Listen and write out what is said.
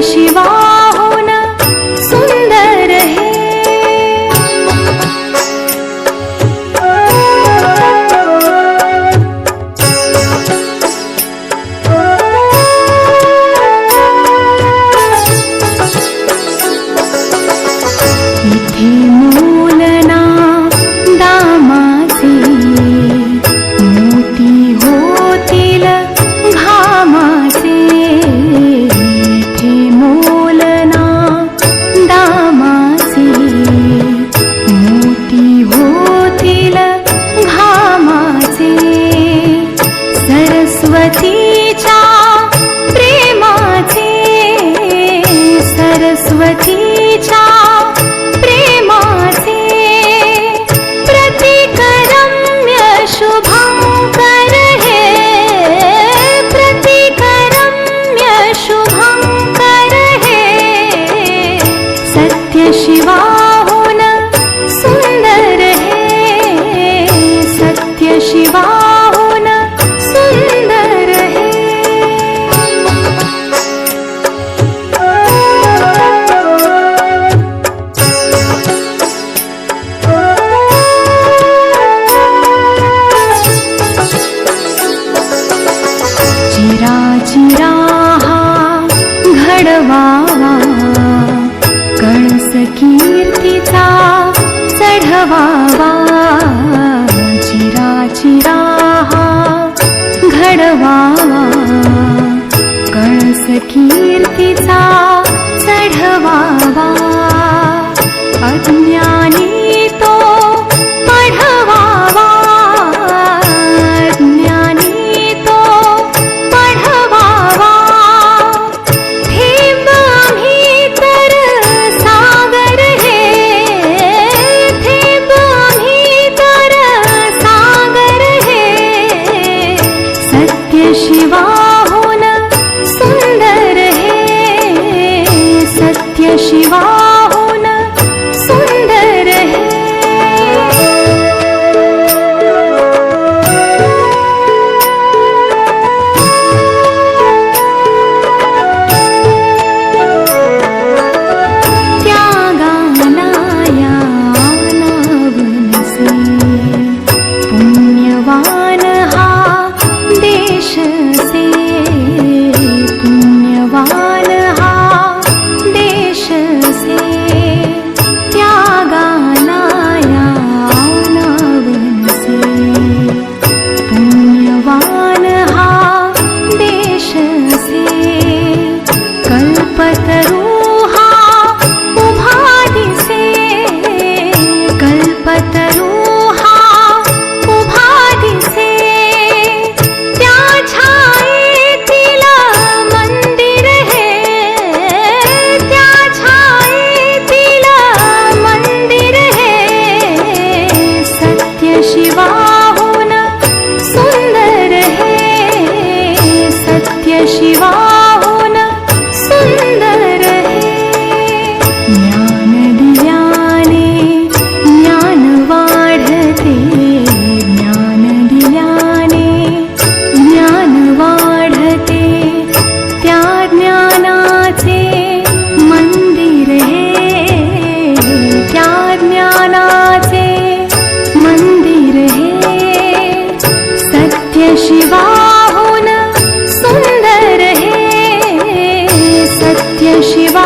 शिवाहून सुंदर है। इथे मूलना दामाचे मोती होतील घामाचे। इथे मूलना दामाचे मोती होतील घामाचे। सरस्वतीच्या प्रेमाचे सरस्वतीच्या शुभंकर है प्रतिकरम्य शुभंकर है। सत्य शिवाहून सुंदर है सत्य शिवाहून सुंदर है। चिरा हा घडवावा कळस कीर्तीचा चढवावा। चिरा हा घडवावा कळस कीर्तीचा चढवावा। अज्ञानी तो पढवावा शिवाहून सुंदर है सत्य शिवाहून सुंदर है। त्यागानाया नावनसे पुण्यवान हा देश से। पुण्यवान हा देश से त्यागानाया नावनसे। पुण्यवान हा देश से कल्पतरू हा उभा दिसे। कल्पतरू शिवाहून सुंदर है सत्य शिवाहून सुंदर है। ज्ञान दिल्याने ज्ञान वाढते ज्ञान दिल्याने ज्ञान वाढते। त्या ज्ञानाचे मंदिर है त्या ज्ञानाचे मंदिर है। सत्य शिवाहून सुंदर है सत्य शिवा